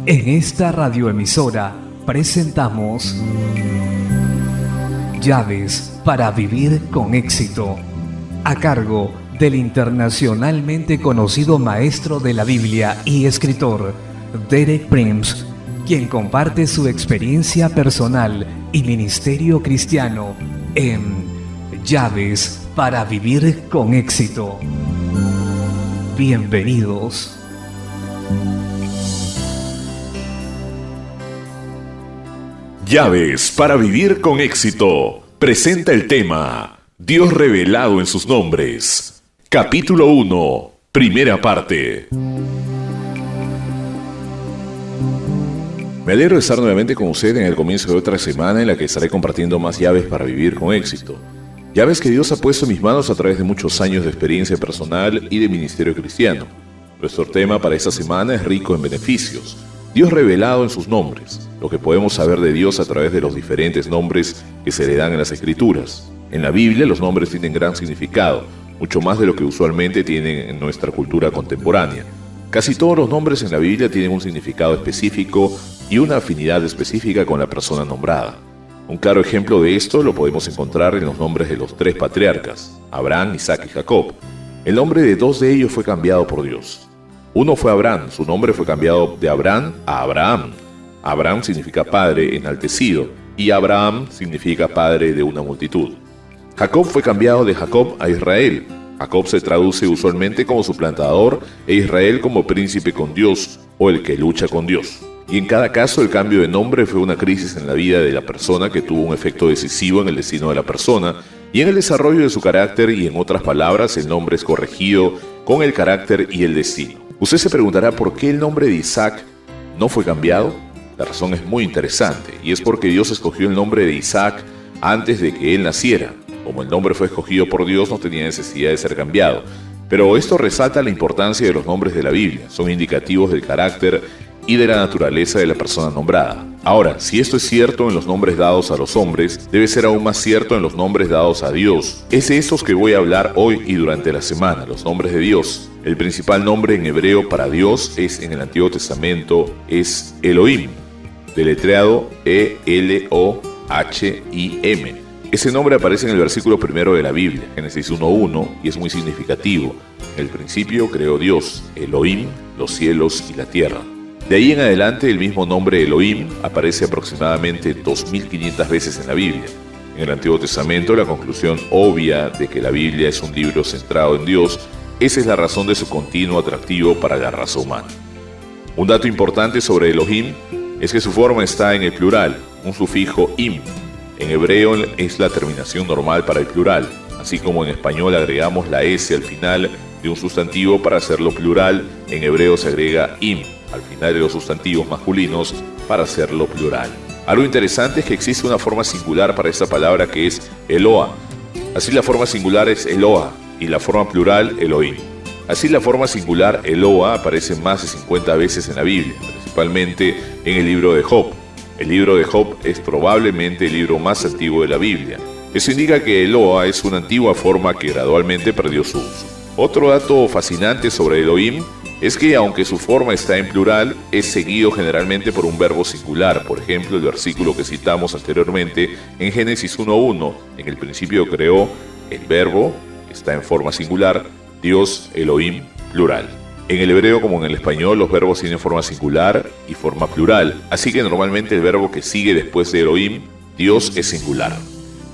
En esta radioemisora presentamos Llaves para vivir con éxito, a cargo del internacionalmente conocido maestro de la Biblia y escritor Derek Prince, quien comparte su experiencia personal y ministerio cristiano en Llaves para vivir con éxito. Bienvenidos. Llaves para vivir con éxito presenta el tema Dios revelado en sus nombres. Capítulo 1, primera parte. Me alegro de estar nuevamente con usted en el comienzo de otra semana en la que estaré compartiendo más llaves para vivir con éxito. Llaves que Dios ha puesto en mis manos a través de muchos años de experiencia personal y de ministerio cristiano. Nuestro tema para esta semana es rico en beneficios. Dios revelado en sus nombres, lo que podemos saber de Dios a través de los diferentes nombres que se le dan en las Escrituras. En la Biblia los nombres tienen gran significado, mucho más de lo que usualmente tienen en nuestra cultura contemporánea. Casi todos los nombres en la Biblia tienen un significado específico y una afinidad específica con la persona nombrada. Un claro ejemplo de esto lo podemos encontrar en los nombres de los tres patriarcas, Abraham, Isaac y Jacob. El nombre de dos de ellos fue cambiado por Dios. Uno fue Abraham, su nombre fue cambiado de Abraham a Abraham. Abraham significa padre enaltecido y Abraham significa padre de una multitud. Jacob fue cambiado de Jacob a Israel. Jacob se traduce usualmente como suplantador e Israel como príncipe con Dios o el que lucha con Dios. Y en cada caso el cambio de nombre fue una crisis en la vida de la persona que tuvo un efecto decisivo en el destino de la persona y en el desarrollo de su carácter, y en otras palabras el nombre es corregido con el carácter y el destino. Usted se preguntará por qué el nombre de Isaac no fue cambiado. La razón es muy interesante y es porque Dios escogió el nombre de Isaac antes de que él naciera. Como el nombre fue escogido por Dios, no tenía necesidad de ser cambiado. Pero esto resalta la importancia de los nombres de la Biblia. Son indicativos del carácter y de la naturaleza de la persona nombrada. Ahora, si esto es cierto en los nombres dados a los hombres, debe ser aún más cierto en los nombres dados a Dios. Es de estos que voy a hablar hoy y durante la semana, los nombres de Dios. El principal nombre en hebreo para Dios en el Antiguo Testamento es Elohim, deletreado E-L-O-H-I-M. Ese nombre aparece en el versículo primero de la Biblia, Génesis 1:1, y es muy significativo. En el principio creó Dios, Elohim, los cielos y la tierra. De ahí en adelante el mismo nombre Elohim aparece aproximadamente 2500 veces en la Biblia. En el Antiguo Testamento la conclusión obvia de que la Biblia es un libro centrado en Dios, esa es la razón de su continuo atractivo para la raza humana. Un dato importante sobre Elohim es que su forma está en el plural, un sufijo im. En hebreo es la terminación normal para el plural, así como en español agregamos la S al final de un sustantivo para hacerlo plural, en hebreo se agrega im al final de los sustantivos masculinos para hacerlo plural. Algo interesante es que existe una forma singular para esta palabra que es Eloah. Así la forma singular es Eloah y la forma plural Elohim. Así la forma singular Eloah aparece más de 50 veces en la Biblia, principalmente en el libro de Job. El libro de Job es probablemente el libro más antiguo de la Biblia. Eso indica que Eloah es una antigua forma que gradualmente perdió su uso. Otro dato fascinante sobre Elohim es que aunque su forma está en plural, es seguido generalmente por un verbo singular. Por ejemplo, el versículo que citamos anteriormente en Génesis 1:1, en el principio creó, el verbo está en forma singular, Dios, Elohim, plural. En el hebreo como en el español los verbos tienen forma singular y forma plural, así que normalmente el verbo que sigue después de Elohim, Dios, es singular.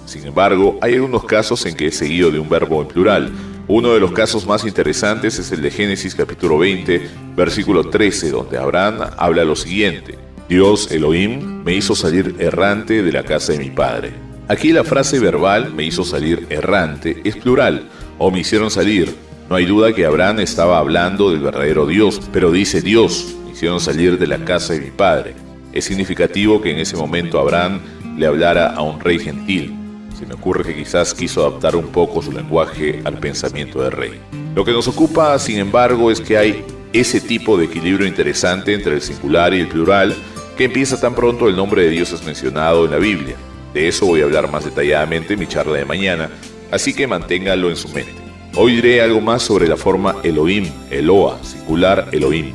Sin embargo, hay algunos casos en que es seguido de un verbo en plural. Uno de los casos más interesantes es el de Génesis capítulo 20, versículo 13, donde Abraham habla lo siguiente: Dios, Elohim, me hizo salir errante de la casa de mi padre. Aquí la frase verbal, me hizo salir errante, es plural, o me hicieron salir. No hay duda que Abraham estaba hablando del verdadero Dios, pero dice Dios, me hicieron salir de la casa de mi padre. Es significativo que en ese momento Abraham le hablara a un rey gentil. Se me ocurre que quizás quiso adaptar un poco su lenguaje al pensamiento del rey. Lo que nos ocupa, sin embargo, es que hay ese tipo de equilibrio interesante entre el singular y el plural que empieza tan pronto el nombre de Dios es mencionado en la Biblia. De eso voy a hablar más detalladamente en mi charla de mañana, así que manténgalo en su mente. Hoy diré algo más sobre la forma Elohim, Eloah, singular Elohim.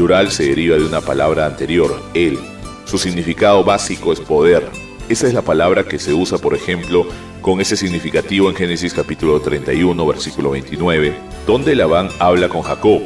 plural se deriva de una palabra anterior, el. Su significado básico es poder. Esa es la palabra que se usa, por ejemplo, con ese significativo en Génesis capítulo 31, versículo 29, donde Labán habla con Jacob.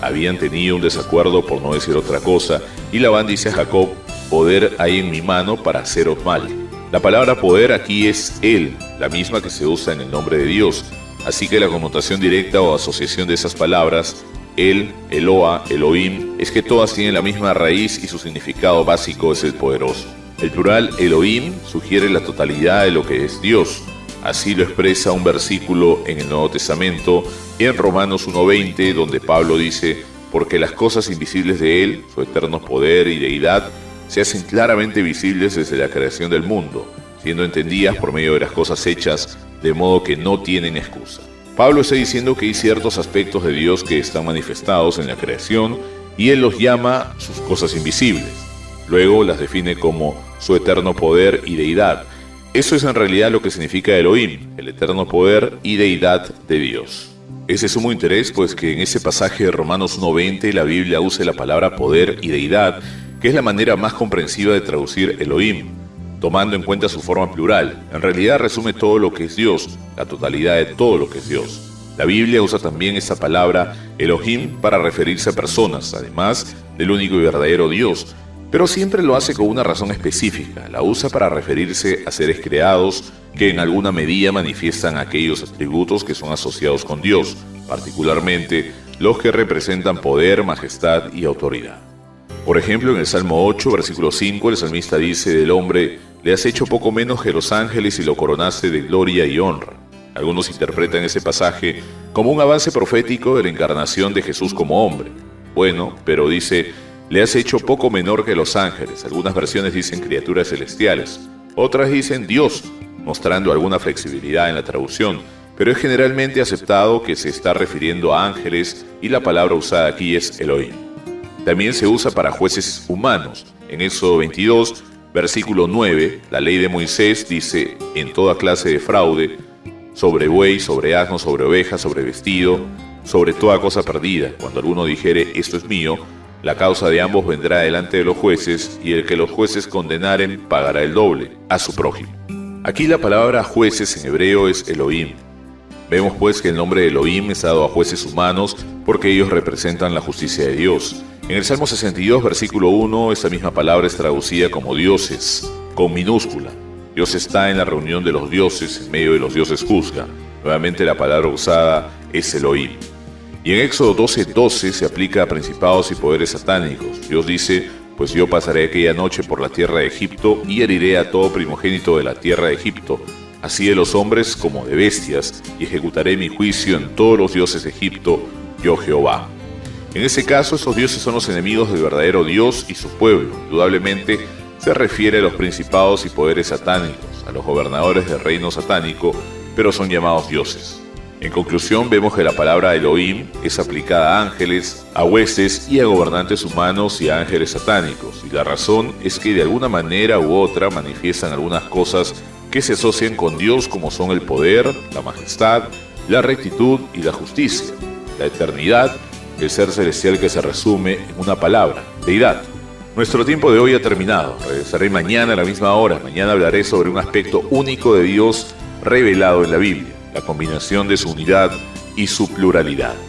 Habían tenido un desacuerdo, por no decir otra cosa, y Labán dice a Jacob: poder hay en mi mano para haceros mal. La palabra poder aquí es el, la misma que se usa en el nombre de Dios, así que la connotación directa o asociación de esas palabras, el, Eloa, Elohim, es que todas tienen la misma raíz y su significado básico es el poderoso. El plural Elohim sugiere la totalidad de lo que es Dios. Así lo expresa un versículo en el Nuevo Testamento, en Romanos 1:20, donde Pablo dice: porque las cosas invisibles de Él, su eterno poder y deidad, se hacen claramente visibles desde la creación del mundo, siendo entendidas por medio de las cosas hechas, de modo que no tienen excusa. Pablo está diciendo que hay ciertos aspectos de Dios que están manifestados en la creación y Él los llama sus cosas invisibles. Luego las define como su eterno poder y deidad. Eso es en realidad lo que significa Elohim, el eterno poder y deidad de Dios. Es de sumo interés pues que en ese pasaje de Romanos 1:20 la Biblia use la palabra poder y deidad, que es la manera más comprensiva de traducir Elohim, tomando en cuenta su forma plural. En realidad resume todo lo que es Dios, la totalidad de todo lo que es Dios. La Biblia usa también esa palabra Elohim para referirse a personas, además del único y verdadero Dios, pero siempre lo hace con una razón específica. La usa para referirse a seres creados que en alguna medida manifiestan aquellos atributos que son asociados con Dios, particularmente los que representan poder, majestad y autoridad. Por ejemplo, en el Salmo 8, versículo 5, el salmista dice del hombre: le has hecho poco menos que los ángeles y lo coronaste de gloria y honra. Algunos interpretan ese pasaje como un avance profético de la encarnación de Jesús como hombre. Bueno, pero dice: le has hecho poco menor que los ángeles. Algunas versiones dicen criaturas celestiales, otras dicen Dios, mostrando alguna flexibilidad en la traducción, pero es generalmente aceptado que se está refiriendo a ángeles y la palabra usada aquí es Elohim. También se usa para jueces humanos. En Éxodo 22, versículo 9, la ley de Moisés dice: en toda clase de fraude, sobre buey, sobre asno, sobre oveja, sobre vestido, sobre toda cosa perdida, cuando alguno dijere esto es mío, la causa de ambos vendrá delante de los jueces, y el que los jueces condenaren pagará el doble a su prójimo. Aquí la palabra jueces en hebreo es Elohim. Vemos pues que el nombre de Elohim es dado a jueces humanos porque ellos representan la justicia de Dios. En el Salmo 62, versículo 1, esta misma palabra es traducida como dioses, con minúscula. Dios está en la reunión de los dioses, en medio de los dioses juzga. Nuevamente la palabra usada es Elohim. Y en Éxodo 12:12 se aplica a principados y poderes satánicos. Dios dice: pues yo pasaré aquella noche por la tierra de Egipto y heriré a todo primogénito de la tierra de Egipto, así de los hombres como de bestias, y ejecutaré mi juicio en todos los dioses de Egipto, yo Jehová. En ese caso, esos dioses son los enemigos del verdadero Dios y su pueblo. Indudablemente se refiere a los principados y poderes satánicos, a los gobernadores del reino satánico, pero son llamados dioses. En conclusión, vemos que la palabra Elohim es aplicada a ángeles, a huestes y a gobernantes humanos y a ángeles satánicos, y la razón es que de alguna manera u otra manifiestan algunas cosas que se asocian con Dios, como son el poder, la majestad, la rectitud y la justicia, la eternidad, el ser celestial que se resume en una palabra, deidad. Nuestro tiempo de hoy ha terminado. Regresaré mañana a la misma hora. Mañana hablaré sobre un aspecto único de Dios revelado en la Biblia, la combinación de su unidad y su pluralidad.